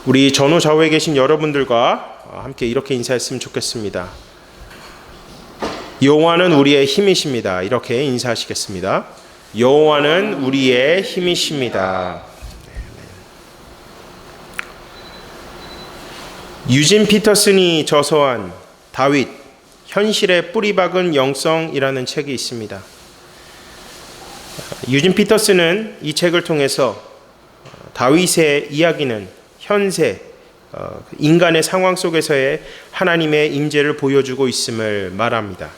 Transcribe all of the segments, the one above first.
우리 전후 좌우에 계신 여러분들과 함께 이렇게 인사했으면 좋겠습니다. 여호와는 우리의 힘이십니다. 이렇게 인사하시겠습니다. 여호와는 우리의 힘이십니다. 유진 피터슨이 저서한 다윗, 현실에 뿌리 박은 영성이라는 책이 있습니다. 유진 피터슨은 이 책을 통해서 다윗의 이야기는 현세, 인간의 상황 속에서의 하나님의 임재를 보여주고 있음을 말합니다.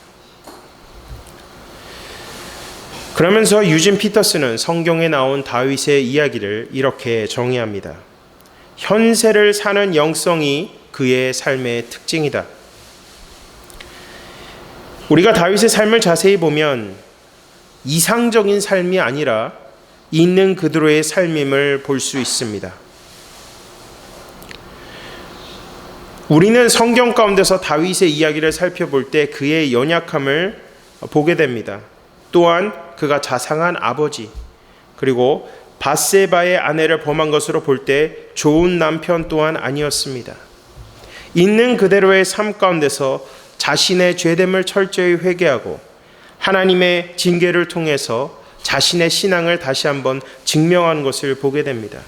그러면서 유진 피터슨은 성경에 나온 다윗의 이야기를 이렇게 정의합니다. 현세를 사는 영성이 그의 삶의 특징이다. 우리가 다윗의 삶을 자세히 보면 이상적인 삶이 아니라 있는 그대로의 삶임을 볼 수 있습니다. 우리는 성경 가운데서 다윗의 이야기를 살펴볼 때 그의 연약함을 보게 됩니다. 또한 그가 자상한 아버지, 그리고 밧세바의 아내를 범한 것으로 볼 때 좋은 남편 또한 아니었습니다. 있는 그대로의 삶 가운데서 자신의 죄됨을 철저히 회개하고 하나님의 징계를 통해서 자신의 신앙을 다시 한번 증명하는 것을 보게 됩니다.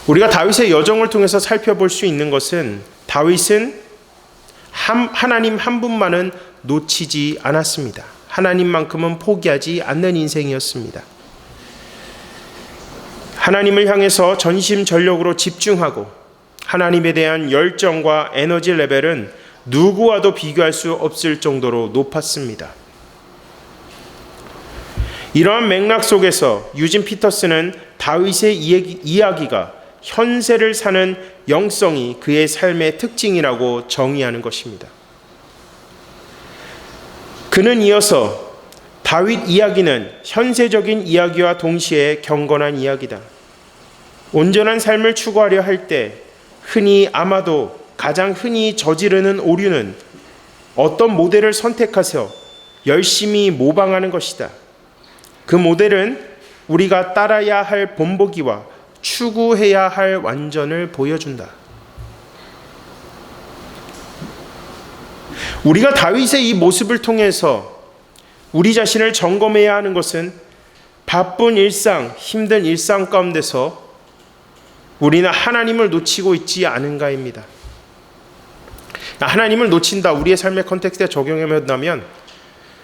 우리가 다윗의 여정을 통해서 살펴볼 수 있는 것은 다윗은 하나님 한 분만은 놓치지 않았습니다. 하나님만큼은 포기하지 않는 인생이었습니다. 하나님을 향해서 전심전력으로 집중하고 하나님에 대한 열정과 에너지 레벨은 누구와도 비교할 수 없을 정도로 높았습니다. 이러한 맥락 속에서 유진 피터슨은 다윗의 이야기가 현세를 사는 영성이 그의 삶의 특징이라고 정의하는 것입니다. 그는 이어서 다윗 이야기는 현세적인 이야기와 동시에 경건한 이야기다. 온전한 삶을 추구하려 할 때 아마도 가장 흔히 저지르는 오류는 어떤 모델을 선택해서 열심히 모방하는 것이다. 그 모델은 우리가 따라야 할 본보기와 추구해야 할 완전을 보여준다. 우리가 다윗의 이 모습을 통해서 우리 자신을 점검해야 하는 것은 바쁜 일상, 힘든 일상 가운데서 우리는 하나님을 놓치고 있지 않은가입니다. 하나님을 놓친다, 우리의 삶의 컨텍스트에 적용해 본다면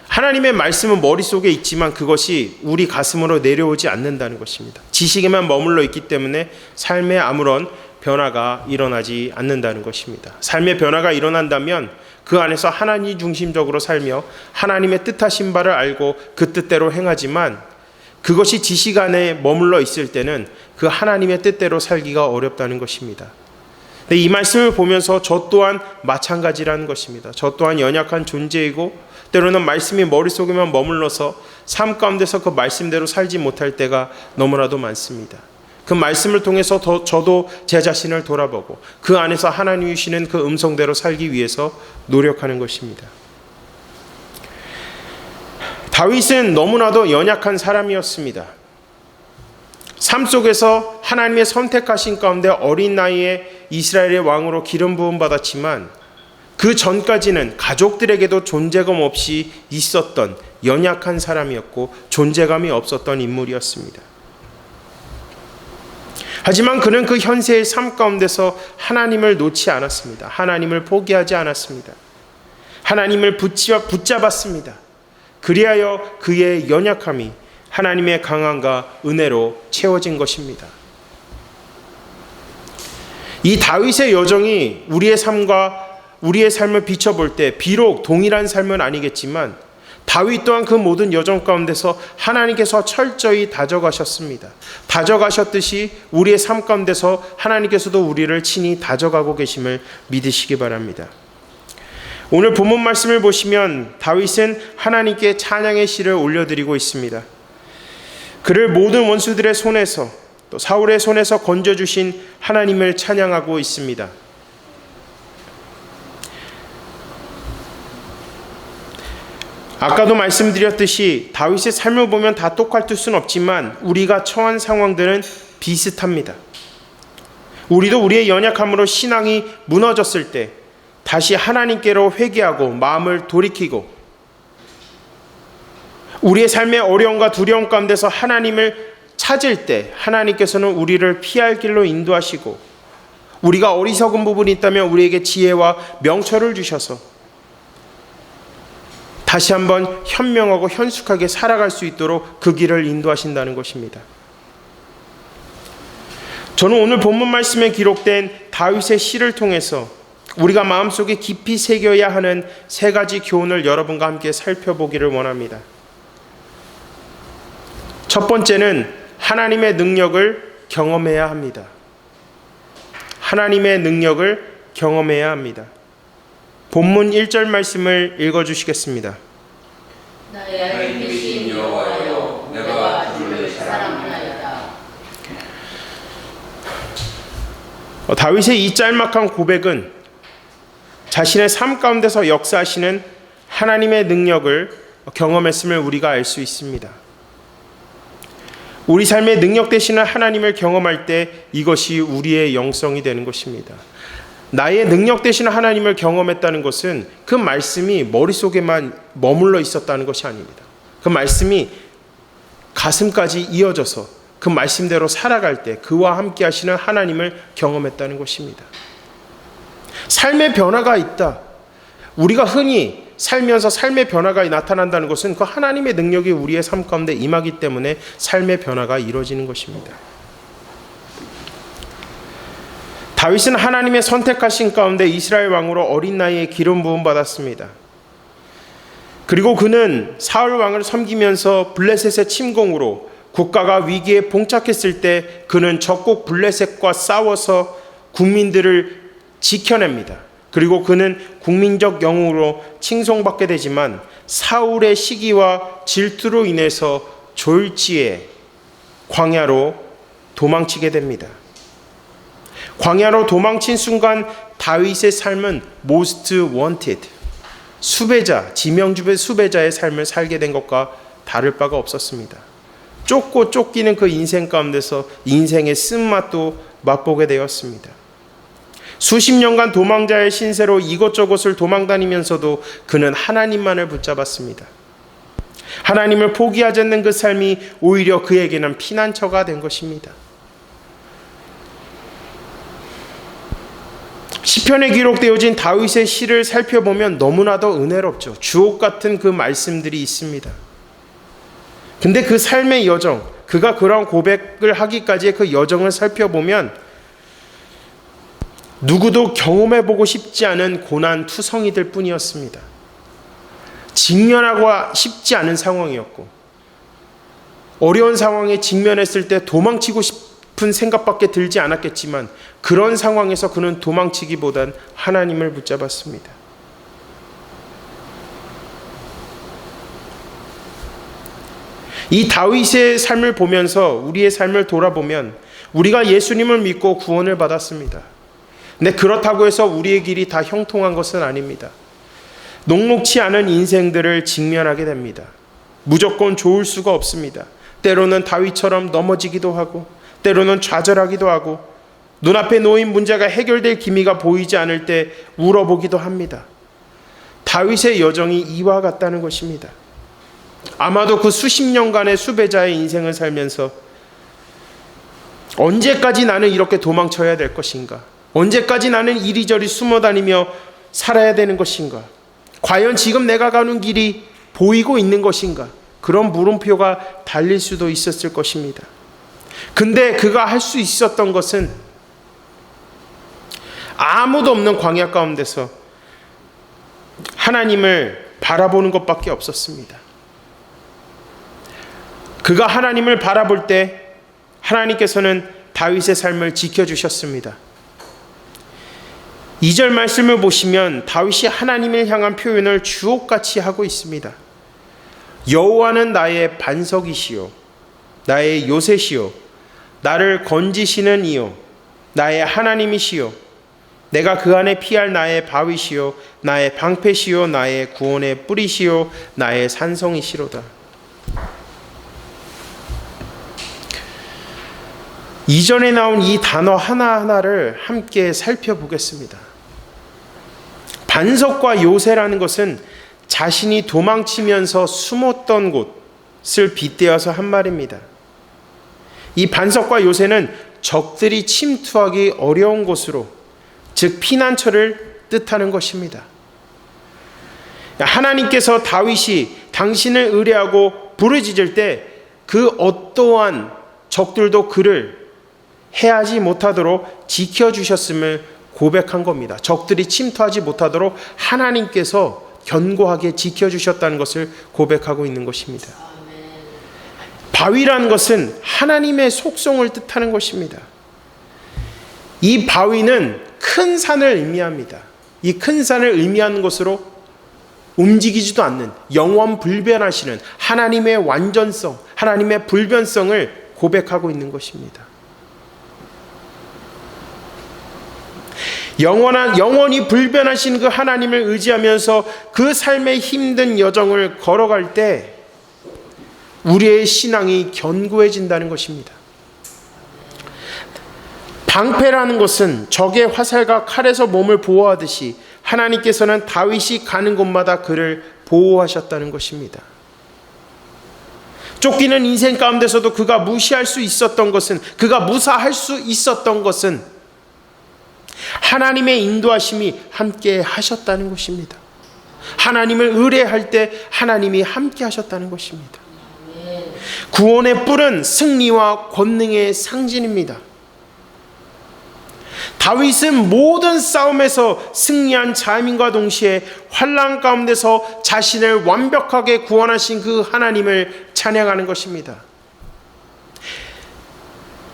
하나님의 말씀은 머릿속에 있지만 그것이 우리 가슴으로 내려오지 않는다는 것입니다. 지식에만 머물러 있기 때문에 삶에 아무런 변화가 일어나지 않는다는 것입니다. 삶의 변화가 일어난다면 그 안에서 하나님 중심적으로 살며 하나님의 뜻하신 바를 알고 그 뜻대로 행하지만 그것이 지식 안에 머물러 있을 때는 그 하나님의 뜻대로 살기가 어렵다는 것입니다. 근데 이 말씀을 보면서 저 또한 마찬가지라는 것입니다. 저 또한 연약한 존재이고 때로는 말씀이 머릿속에만 머물러서 삶 가운데서 그 말씀대로 살지 못할 때가 너무나도 많습니다. 그 말씀을 통해서 저도 제 자신을 돌아보고 그 안에서 하나님이 주시는 그 음성대로 살기 위해서 노력하는 것입니다. 다윗은 너무나도 연약한 사람이었습니다. 삶 속에서 하나님의 선택하신 가운데 어린 나이에 이스라엘의 왕으로 기름 부음 받았지만 그 전까지는 가족들에게도 존재감 없이 있었던 연약한 사람이었고 존재감이 없었던 인물이었습니다. 하지만 그는 그 현세의 삶 가운데서 하나님을 놓지 않았습니다. 하나님을 포기하지 않았습니다. 하나님을 붙잡았습니다. 그리하여 그의 연약함이 하나님의 강함과 은혜로 채워진 것입니다. 이 다윗의 여정이 우리의 삶을 비춰볼 때 비록 동일한 삶은 아니겠지만 다윗 또한 그 모든 여정 가운데서 하나님께서 철저히 다져가셨습니다. 다져가셨듯이 우리의 삶 가운데서 하나님께서도 우리를 친히 다져가고 계심을 믿으시기 바랍니다. 오늘 본문 말씀을 보시면 다윗은 하나님께 찬양의 시를 올려드리고 있습니다. 그를 모든 원수들의 손에서 또 사울의 손에서 건져주신 하나님을 찬양하고 있습니다. 아까도 말씀드렸듯이 다윗의 삶을 보면 다 똑같을 수는 없지만 우리가 처한 상황들은 비슷합니다. 우리도 우리의 연약함으로 신앙이 무너졌을 때 다시 하나님께로 회개하고 마음을 돌이키고 우리의 삶의 어려움과 두려움 가운데서 하나님을 찾을 때 하나님께서는 우리를 피할 길로 인도하시고 우리가 어리석은 부분이 있다면 우리에게 지혜와 명철을 주셔서 다시 한번 현명하고 현숙하게 살아갈 수 있도록 그 길을 인도하신다는 것입니다. 저는 오늘 본문 말씀에 기록된 다윗의 시를 통해서 우리가 마음속에 깊이 새겨야 하는 세 가지 교훈을 여러분과 함께 살펴보기를 원합니다. 첫 번째는 하나님의 능력을 경험해야 합니다. 하나님의 능력을 경험해야 합니다. 본문 1절 말씀을 읽어주시겠습니다. 나의 힘이신 여호와여, 내가 주를 사랑하나이다. 다윗의 이 짤막한 고백은 자신의 삶 가운데서 역사하시는 하나님의 능력을 경험했음을 우리가 알 수 있습니다. 우리 삶의 능력 되시는 하나님을 경험할 때 이것이 우리의 영성이 되는 것입니다. 나의 능력 되시는 하나님을 경험했다는 것은 그 말씀이 머릿속에만 머물러 있었다는 것이 아닙니다. 그 말씀이 가슴까지 이어져서 그 말씀대로 살아갈 때 그와 함께 하시는 하나님을 경험했다는 것입니다. 삶의 변화가 있다. 우리가 흔히 살면서 삶의 변화가 나타난다는 것은 그 하나님의 능력이 우리의 삶 가운데 임하기 때문에 삶의 변화가 이루어지는 것입니다. 다윗은 하나님의 선택하신 가운데 이스라엘 왕으로 어린 나이에 기름 부음 받았습니다. 그리고 그는 사울 왕을 섬기면서 블레셋의 침공으로 국가가 위기에 봉착했을 때 그는 적국 블레셋과 싸워서 국민들을 지켜냅니다. 그리고 그는 국민적 영웅으로 칭송받게 되지만 사울의 시기와 질투로 인해서 졸지에 광야로 도망치게 됩니다. 광야로 도망친 순간 다윗의 삶은 most wanted, 수배자, 지명주의 수배자의 삶을 살게 된 것과 다를 바가 없었습니다. 쫓고 쫓기는 그 인생 가운데서 인생의 쓴맛도 맛보게 되었습니다. 수십 년간 도망자의 신세로 이곳저곳을 도망다니면서도 그는 하나님만을 붙잡았습니다. 하나님을 포기하지 않는 그 삶이 오히려 그에게는 피난처가 된 것입니다. 시편에 기록되어진 다윗의 시를 살펴보면 너무나도 은혜롭죠. 주옥 같은 그 말씀들이 있습니다. 근데 그 삶의 여정, 그가 그런 고백을 하기까지의 그 여정을 살펴보면 누구도 경험해보고 싶지 않은 고난투성이들 뿐이었습니다. 직면하고 싶지 않은 상황이었고 어려운 상황에 직면했을 때 도망치고 싶은 생각밖에 들지 않았겠지만 그런 상황에서 그는 도망치기보단 하나님을 붙잡았습니다. 이 다윗의 삶을 보면서 우리의 삶을 돌아보면 우리가 예수님을 믿고 구원을 받았습니다. 근데 그렇다고 해서 우리의 길이 다 형통한 것은 아닙니다. 녹록치 않은 인생들을 직면하게 됩니다. 무조건 좋을 수가 없습니다. 때로는 다윗처럼 넘어지기도 하고 때로는 좌절하기도 하고 눈앞에 놓인 문제가 해결될 기미가 보이지 않을 때 울어보기도 합니다. 다윗의 여정이 이와 같다는 것입니다. 아마도 그 수십 년간의 수배자의 인생을 살면서 언제까지 나는 이렇게 도망쳐야 될 것인가? 언제까지 나는 이리저리 숨어다니며 살아야 되는 것인가? 과연 지금 내가 가는 길이 보이고 있는 것인가? 그런 물음표가 달릴 수도 있었을 것입니다. 근데 그가 할 수 있었던 것은 아무도 없는 광야 가운데서 하나님을 바라보는 것밖에 없었습니다. 그가 하나님을 바라볼 때 하나님께서는 다윗의 삶을 지켜주셨습니다. 2절 말씀을 보시면 다윗이 하나님을 향한 표현을 주옥같이 하고 있습니다. 여호와는 나의 반석이시요 나의 요새시요 나를 건지시는 이요 나의 하나님이시요 내가 그 안에 피할 나의 바위시요 나의 방패시요 나의 구원의 뿌리시요 나의 산성이시로다. 이전에 나온 이 단어 하나하나를 함께 살펴보겠습니다. 반석과 요새라는 것은 자신이 도망치면서 숨었던 곳을 빗대어서 한 말입니다. 이 반석과 요새는 적들이 침투하기 어려운 곳으로, 즉 피난처를 뜻하는 것입니다. 하나님께서 다윗이 당신을 의뢰하고 부르짖을 때 그 어떠한 적들도 그를 해하지 못하도록 지켜주셨음을 고백한 겁니다. 적들이 침투하지 못하도록 하나님께서 견고하게 지켜주셨다는 것을 고백하고 있는 것입니다. 바위라는 것은 하나님의 속성을 뜻하는 것입니다. 이 바위는 큰 산을 의미합니다. 이 큰 산을 의미하는 것으로 움직이지도 않는, 영원 불변하시는 하나님의 완전성, 하나님의 불변성을 고백하고 있는 것입니다. 영원히 불변하신 그 하나님을 의지하면서 그 삶의 힘든 여정을 걸어갈 때 우리의 신앙이 견고해진다는 것입니다. 방패라는 것은 적의 화살과 칼에서 몸을 보호하듯이 하나님께서는 다윗이 가는 곳마다 그를 보호하셨다는 것입니다. 쫓기는 인생 가운데서도 그가 무시할 수 있었던 것은, 그가 무사할 수 있었던 것은 하나님의 인도하심이 함께 하셨다는 것입니다. 하나님을 의뢰할 때 하나님이 함께 하셨다는 것입니다. 구원의 뿔은 승리와 권능의 상징입니다. 다윗은 모든 싸움에서 승리한 자임과 동시에 환난 가운데서 자신을 완벽하게 구원하신 그 하나님을 찬양하는 것입니다.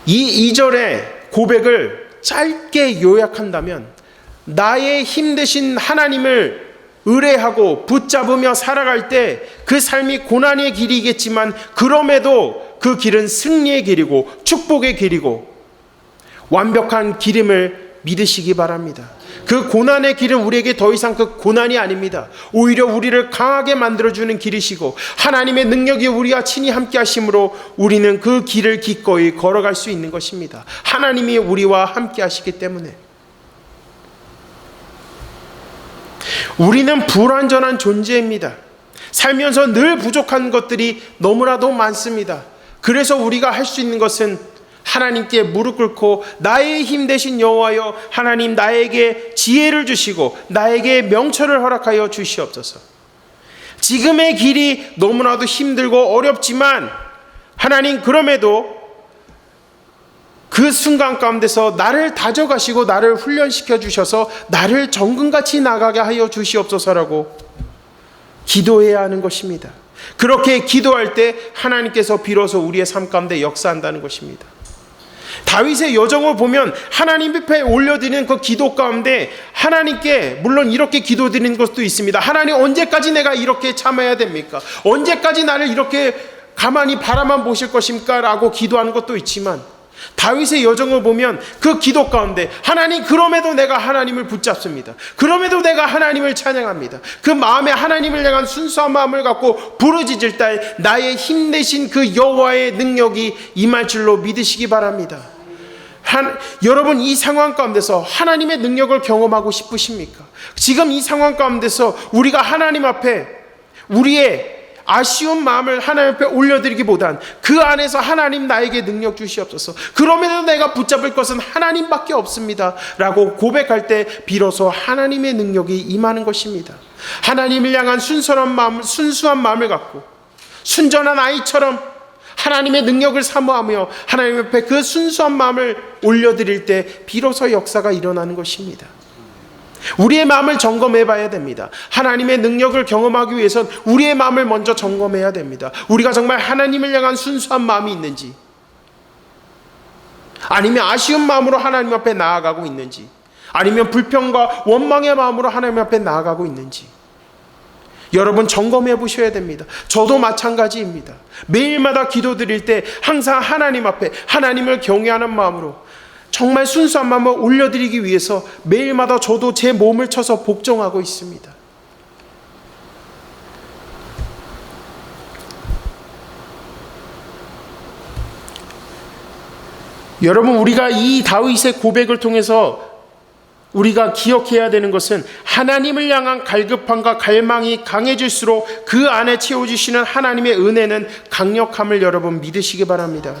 이 2절의 고백을 짧게 요약한다면, 나의 힘 대신 하나님을 의뢰하고 붙잡으며 살아갈 때 그 삶이 고난의 길이겠지만 그럼에도 그 길은 승리의 길이고 축복의 길이고 완벽한 길임을 믿으시기 바랍니다. 그 고난의 길은 우리에게 더 이상 그 고난이 아닙니다. 오히려 우리를 강하게 만들어주는 길이시고 하나님의 능력이 우리와 친히 함께 하심으로 우리는 그 길을 기꺼이 걸어갈 수 있는 것입니다. 하나님이 우리와 함께 하시기 때문에. 우리는 불완전한 존재입니다. 살면서 늘 부족한 것들이 너무나도 많습니다. 그래서 우리가 할 수 있는 것은 하나님께 무릎 꿇고 나의 힘 되신 여호와여, 하나님 나에게 지혜를 주시고 나에게 명철을 허락하여 주시옵소서. 지금의 길이 너무나도 힘들고 어렵지만 하나님, 그럼에도 그 순간 가운데서 나를 다져가시고 나를 훈련시켜 주셔서 나를 정금같이 나가게 하여 주시옵소서라고 기도해야 하는 것입니다. 그렇게 기도할 때 하나님께서 비로소 우리의 삶 가운데 역사한다는 것입니다. 다윗의 여정을 보면 하나님 앞에 올려드리는 그 기도 가운데 하나님께 물론 이렇게 기도드리는 것도 있습니다. 하나님, 언제까지 내가 이렇게 참아야 됩니까? 언제까지 나를 이렇게 가만히 바라만 보실 것입니까? 라고 기도하는 것도 있지만, 다윗의 여정을 보면 그 기도 가운데 하나님, 그럼에도 내가 하나님을 붙잡습니다. 그럼에도 내가 하나님을 찬양합니다. 그 마음에 하나님을 향한 순수한 마음을 갖고 부르짖을 때 나의 힘 대신 그 여호와의 능력이 임할 줄로 믿으시기 바랍니다. 여러분, 이 상황 가운데서 하나님의 능력을 경험하고 싶으십니까? 지금 이 상황 가운데서 우리가 하나님 앞에 우리의 아쉬운 마음을 하나님 앞에 올려드리기보단 그 안에서 하나님, 나에게 능력 주시옵소서, 그럼에도 내가 붙잡을 것은 하나님밖에 없습니다 라고 고백할 때 비로소 하나님의 능력이 임하는 것입니다. 하나님을 향한 순수한 마음을 갖고 순전한 아이처럼 하나님의 능력을 사모하며 하나님 앞에 그 순수한 마음을 올려드릴 때 비로소 역사가 일어나는 것입니다. 우리의 마음을 점검해 봐야 됩니다. 하나님의 능력을 경험하기 위해선 우리의 마음을 먼저 점검해야 됩니다. 우리가 정말 하나님을 향한 순수한 마음이 있는지, 아니면 아쉬운 마음으로 하나님 앞에 나아가고 있는지, 아니면 불평과 원망의 마음으로 하나님 앞에 나아가고 있는지 여러분 점검해 보셔야 됩니다. 저도 마찬가지입니다. 매일마다 기도드릴 때 항상 하나님 앞에 하나님을 경외하는 마음으로 정말 순수한 마음을 올려드리기 위해서 매일마다 저도 제 몸을 쳐서 복종하고 있습니다. 여러분, 우리가 이 다윗의 고백을 통해서 우리가 기억해야 되는 것은 하나님을 향한 갈급함과 갈망이 강해질수록 그 안에 채워주시는 하나님의 은혜는 강력함을 여러분 믿으시기 바랍니다.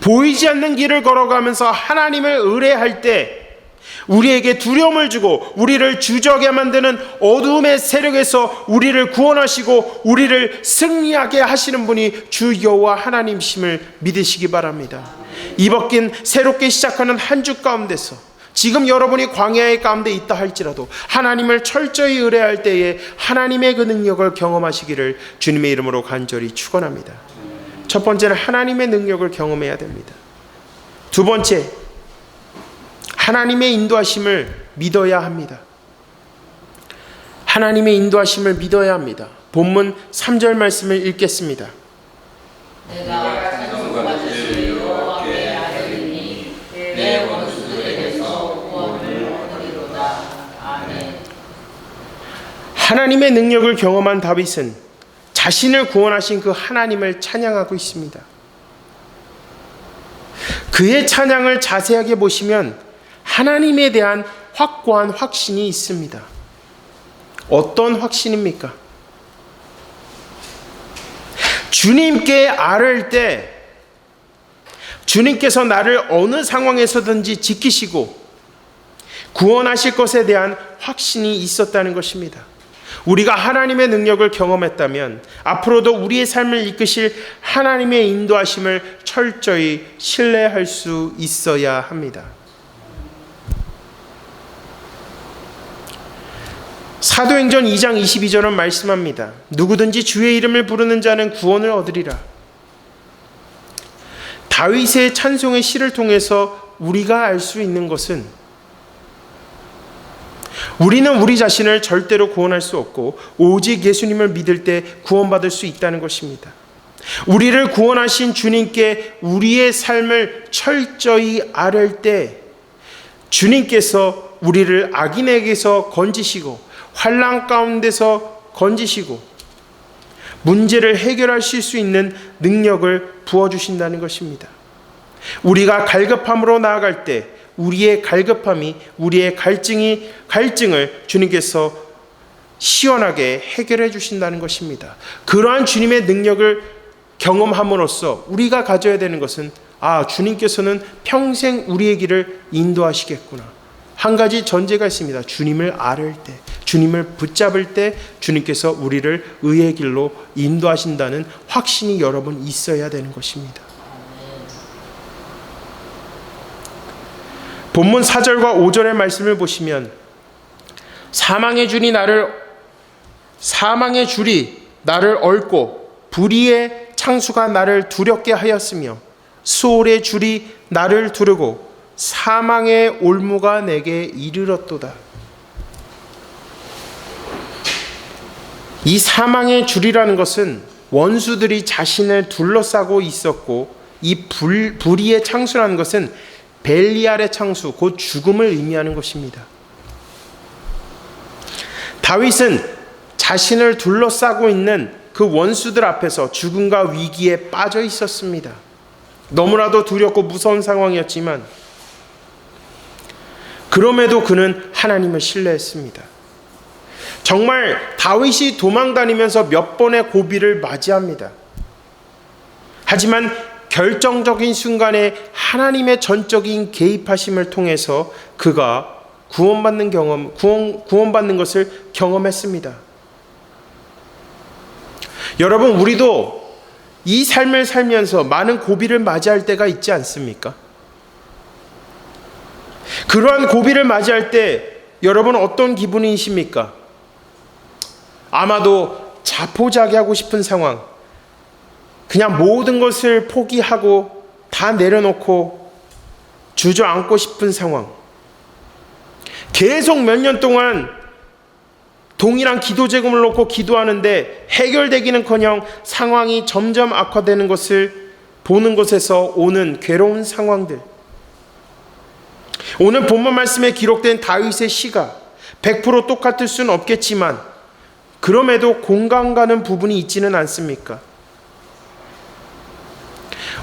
보이지 않는 길을 걸어가면서 하나님을 의뢰할 때 우리에게 두려움을 주고 우리를 주저하게 만드는 어둠의 세력에서 우리를 구원하시고 우리를 승리하게 하시는 분이 주 여호와 하나님이심을 믿으시기 바랍니다. 이번긴 새롭게 시작하는 한 주 가운데서 지금 여러분이 광야의 가운데 있다 할지라도 하나님을 철저히 의뢰할 때에 하나님의 그 능력을 경험하시기를 주님의 이름으로 간절히 축원합니다. 첫 번째는 하나님의 능력을 경험해야 됩니다. 두 번째, 하나님의 인도하심을 믿어야 합니다. 하나님의 인도하심을 믿어야 합니다. 본문 3절 말씀을 읽겠습니다. 내가 찬송과 받으실 여호와께 아뢰리니 내 원수들에게서 구원을 얻으리로다. 아멘. 하나님의 능력을 경험한 다윗은 자신을 구원하신 그 하나님을 찬양하고 있습니다. 그의 찬양을 자세하게 보시면 하나님에 대한 확고한 확신이 있습니다. 어떤 확신입니까? 주님께 아뢰을 때 주님께서 나를 어느 상황에서든지 지키시고 구원하실 것에 대한 확신이 있었다는 것입니다. 우리가 하나님의 능력을 경험했다면 앞으로도 우리의 삶을 이끄실 하나님의 인도하심을 철저히 신뢰할 수 있어야 합니다. 사도행전 2장 22절은 말씀합니다. 누구든지 주의 이름을 부르는 자는 구원을 얻으리라. 다윗의 찬송의 시를 통해서 우리가 알 수 있는 것은 우리는 우리 자신을 절대로 구원할 수 없고 오직 예수님을 믿을 때 구원받을 수 있다는 것입니다. 우리를 구원하신 주님께 우리의 삶을 철저히 아뢰을 때 주님께서 우리를 악인에게서 건지시고 환난 가운데서 건지시고 문제를 해결하실 수 있는 능력을 부어주신다는 것입니다. 우리가 갈급함으로 나아갈 때 우리의 갈급함이 우리의 갈증을 주님께서 시원하게 해결해 주신다는 것입니다. 그러한 주님의 능력을 경험함으로써 우리가 가져야 되는 것은 주님께서는 평생 우리의 길을 인도하시겠구나. 한 가지 전제가 있습니다. 주님을 아뢰을 때, 주님을 붙잡을 때 주님께서 우리를 의의 길로 인도하신다는 확신이 여러분 있어야 되는 것입니다. 본문 4절과 5절의 말씀을 보시면 사망의 줄이 나를 얽고 불의의 창수가 나를 두렵게 하였으며 수월의 줄이 나를 두르고 사망의 올무가 내게 이르렀도다. 이 사망의 줄이라는 것은 원수들이 자신을 둘러싸고 있었고 이 불의의 창수라는 것은 벨리알의 창수, 곧 죽음을 의미하는 것입니다. 다윗은 자신을 둘러싸고 있는 그 원수들 앞에서 죽음과 위기에 빠져 있었습니다. 너무나도 두렵고 무서운 상황이었지만 그럼에도 그는 하나님을 신뢰했습니다. 정말 다윗이 도망다니면서 몇 번의 고비를 맞이합니다. 하지만 결정적인 순간에 하나님의 전적인 개입하심을 통해서 그가 구원받는 것을 경험했습니다. 여러분, 우리도 이 삶을 살면서 많은 고비를 맞이할 때가 있지 않습니까? 그러한 고비를 맞이할 때 여러분 어떤 기분이십니까? 아마도 자포자기하고 싶은 상황, 그냥 모든 것을 포기하고 다 내려놓고 주저앉고 싶은 상황, 계속 몇 년 동안 동일한 기도 제목을 놓고 기도하는데 해결되기는커녕 상황이 점점 악화되는 것을 보는 것에서 오는 괴로운 상황들. 오늘 본문 말씀에 기록된 다윗의 시가 100% 똑같을 수는 없겠지만 그럼에도 공감 가는 부분이 있지는 않습니까?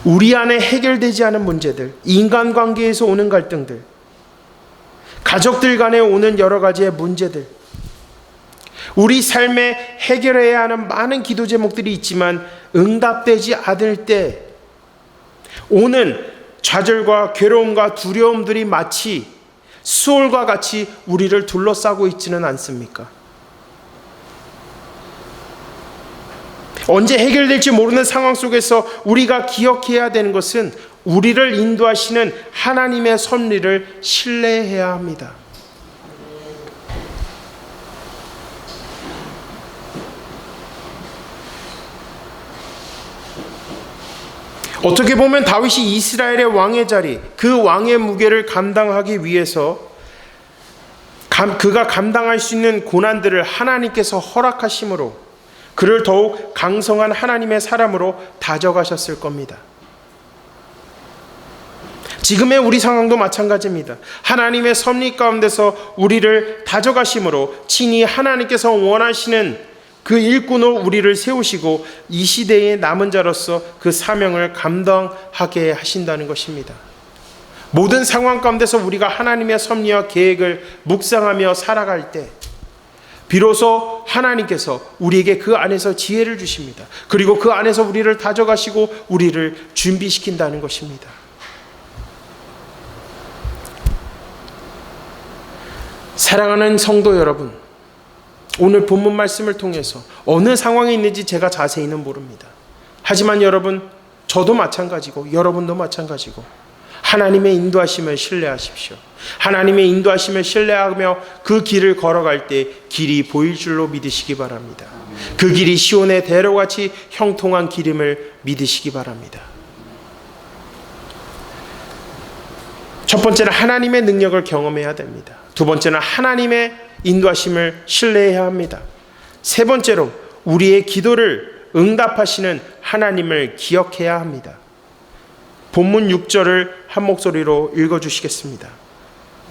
우리 안에 해결되지 않은 문제들, 인간관계에서 오는 갈등들, 가족들 간에 오는 여러 가지의 문제들, 우리 삶에 해결해야 하는 많은 기도 제목들이 있지만 응답되지 않을 때 오는 좌절과 괴로움과 두려움들이 마치 수월과 같이 우리를 둘러싸고 있지는 않습니까? 언제 해결될지 모르는 상황 속에서 우리가 기억해야 되는 것은 우리를 인도하시는 하나님의 섭리를 신뢰해야 합니다. 어떻게 보면 다윗이 이스라엘의 왕의 자리, 그 왕의 무게를 감당하기 위해서 그가 감당할 수 있는 고난들을 하나님께서 허락하심으로 그를 더욱 강성한 하나님의 사람으로 다져가셨을 겁니다. 지금의 우리 상황도 마찬가지입니다. 하나님의 섭리 가운데서 우리를 다져가심으로 친히 하나님께서 원하시는 그 일꾼으로 우리를 세우시고 이 시대의 남은 자로서 그 사명을 감당하게 하신다는 것입니다. 모든 상황 가운데서 우리가 하나님의 섭리와 계획을 묵상하며 살아갈 때 비로소 하나님께서 우리에게 그 안에서 지혜를 주십니다. 그리고 그 안에서 우리를 다져가시고 우리를 준비시킨다는 것입니다. 사랑하는 성도 여러분, 오늘 본문 말씀을 통해서 어느 상황에 있는지 제가 자세히는 모릅니다. 하지만 여러분, 저도 마찬가지고 여러분도 마찬가지고 하나님의 인도하심을 신뢰하십시오. 하나님의 인도하심을 신뢰하며 그 길을 걸어갈 때 길이 보일 줄로 믿으시기 바랍니다. 그 길이 시온의 대로같이 형통한 길임을 믿으시기 바랍니다. 첫 번째는 하나님의 능력을 경험해야 됩니다. 두 번째는 하나님의 인도하심을 신뢰해야 합니다. 세 번째로 우리의 기도를 응답하시는 하나님을 기억해야 합니다. 본문 6절을 한 목소리로 읽어주시겠습니다.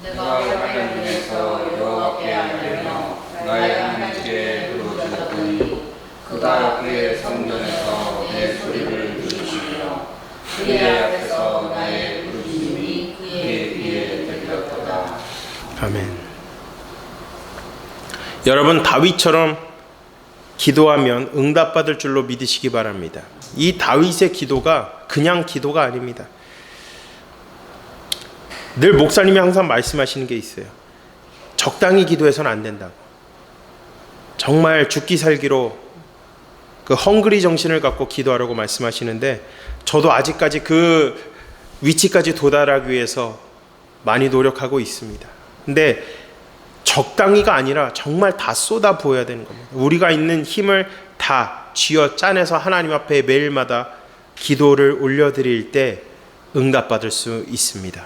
내가 하나님 위해서 여호와께 알리며 나의 하나님께 부르짖었더니 그가 그의 성전에서 내 소리를 들으시며 그의 앞에서 나의 부르짖음이 그의 귀에 들렸도다. 아멘. 여러분, 다윗처럼 기도하면 응답받을 줄로 믿으시기 바랍니다. 이 다윗의 기도가 그냥 기도가 아닙니다. 늘 목사님이 항상 말씀하시는 게 있어요. 적당히 기도해서는 안 된다고. 정말 죽기 살기로 그 헝그리 정신을 갖고 기도하라고 말씀하시는데, 저도 아직까지 그 위치까지 도달하기 위해서 많이 노력하고 있습니다. 근데 적당히가 아니라 정말 다 쏟아 부어야 되는 겁니다. 우리가 있는 힘을 다 쥐어 짜내서 하나님 앞에 매일마다 기도를 올려드릴 때 응답받을 수 있습니다.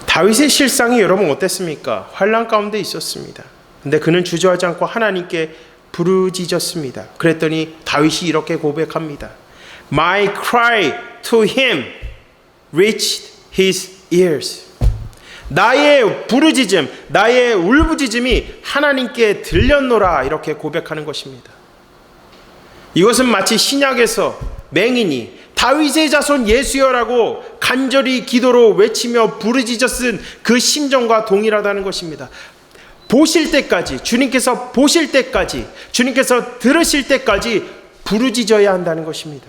다윗의 실상이 여러분 어땠습니까? 환난 가운데 있었습니다. 근데 그는 주저하지 않고 하나님께 부르짖었습니다. 그랬더니 다윗이 이렇게 고백합니다. My cry to him reached his ears. 나의 부르짖음, 나의 울부짖음이 하나님께 들렸노라, 이렇게 고백하는 것입니다. 이것은 마치 신약에서 맹인이 다윗의 자손 예수여라고 간절히 기도로 외치며 부르짖었은 그 심정과 동일하다는 것입니다. 보실 때까지, 주님께서 보실 때까지, 주님께서 들으실 때까지 부르짖어야 한다는 것입니다.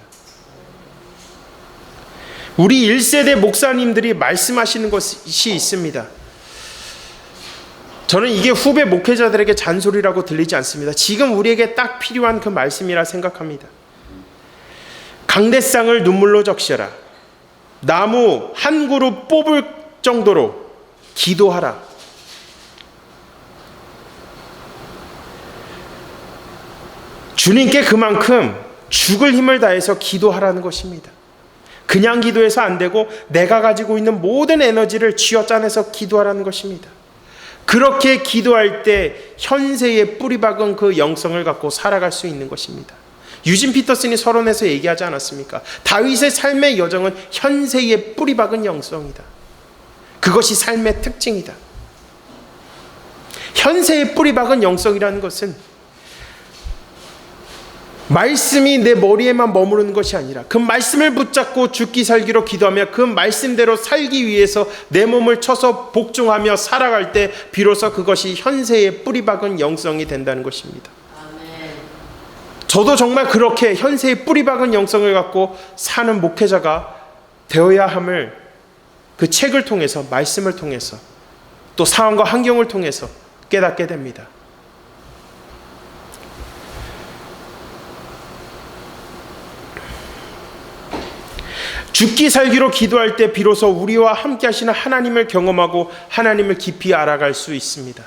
우리 1세대 목사님들이 말씀하시는 것이 있습니다. 저는 이게 후배 목회자들에게 잔소리라고 들리지 않습니다. 지금 우리에게 딱 필요한 그 말씀이라 생각합니다. 강대상을 눈물로 적셔라. 나무 한 그루 뽑을 정도로 기도하라. 주님께 그만큼 죽을 힘을 다해서 기도하라는 것입니다. 그냥 기도해서 안 되고 내가 가지고 있는 모든 에너지를 쥐어짜내서 기도하라는 것입니다. 그렇게 기도할 때 현세에 뿌리박은 그 영성을 갖고 살아갈 수 있는 것입니다. 유진 피터슨이 서론에서 얘기하지 않았습니까? 다윗의 삶의 여정은 현세에 뿌리박은 영성이다. 그것이 삶의 특징이다. 현세에 뿌리박은 영성이라는 것은 말씀이 내 머리에만 머무르는 것이 아니라 그 말씀을 붙잡고 죽기 살기로 기도하며 그 말씀대로 살기 위해서 내 몸을 쳐서 복종하며 살아갈 때 비로소 그것이 현세에 뿌리박은 영성이 된다는 것입니다. 저도 정말 그렇게 현세에 뿌리박은 영성을 갖고 사는 목회자가 되어야 함을 그 책을 통해서, 말씀을 통해서, 또 상황과 환경을 통해서 깨닫게 됩니다. 죽기 살기로 기도할 때 비로소 우리와 함께 하시는 하나님을 경험하고 하나님을 깊이 알아갈 수 있습니다.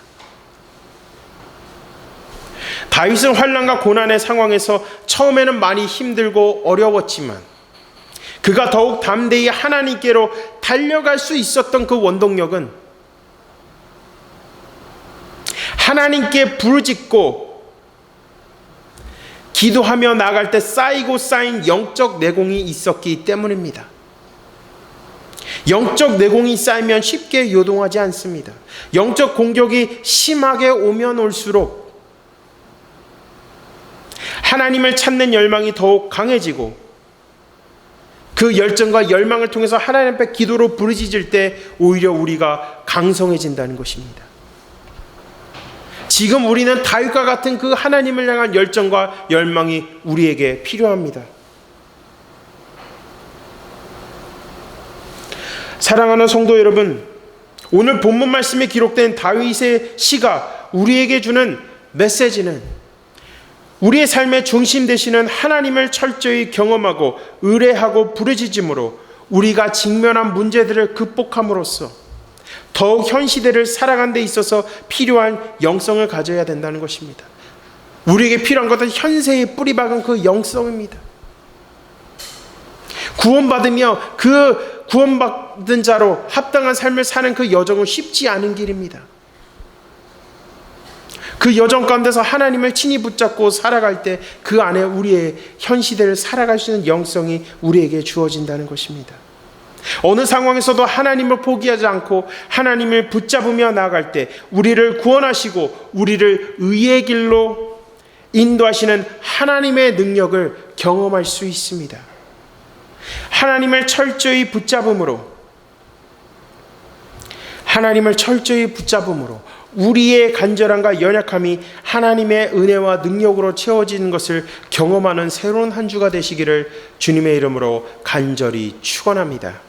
다윗은 환난과 고난의 상황에서 처음에는 많이 힘들고 어려웠지만 그가 더욱 담대히 하나님께로 달려갈 수 있었던 그 원동력은 하나님께 부르짖고 기도하며 나아갈 때 쌓이고 쌓인 영적 내공이 있었기 때문입니다. 영적 내공이 쌓이면 쉽게 요동하지 않습니다. 영적 공격이 심하게 오면 올수록 하나님을 찾는 열망이 더욱 강해지고 그 열정과 열망을 통해서 하나님 앞에 기도로 부르짖을 때 오히려 우리가 강성해진다는 것입니다. 지금 우리는 다윗과 같은 그 하나님을 향한 열정과 열망이 우리에게 필요합니다. 사랑하는 성도 여러분, 오늘 본문 말씀에 기록된 다윗의 시가 우리에게 주는 메시지는 우리의 삶의 중심 되시는 하나님을 철저히 경험하고 의뢰하고 부르짖음으로 우리가 직면한 문제들을 극복함으로써 더욱 현 시대를 살아가는 데 있어서 필요한 영성을 가져야 된다는 것입니다. 우리에게 필요한 것은 현세에 뿌리박은 그 영성입니다. 구원받으며 그 구원받은 자로 합당한 삶을 사는 그 여정은 쉽지 않은 길입니다. 그 여정 가운데서 하나님을 친히 붙잡고 살아갈 때 그 안에 우리의 현 시대를 살아갈 수 있는 영성이 우리에게 주어진다는 것입니다. 어느 상황에서도 하나님을 포기하지 않고 하나님을 붙잡으며 나아갈 때 우리를 구원하시고 우리를 의의 길로 인도하시는 하나님의 능력을 경험할 수 있습니다. 하나님을 철저히 붙잡음으로 우리의 간절함과 연약함이 하나님의 은혜와 능력으로 채워지는 것을 경험하는 새로운 한 주가 되시기를 주님의 이름으로 간절히 축원합니다.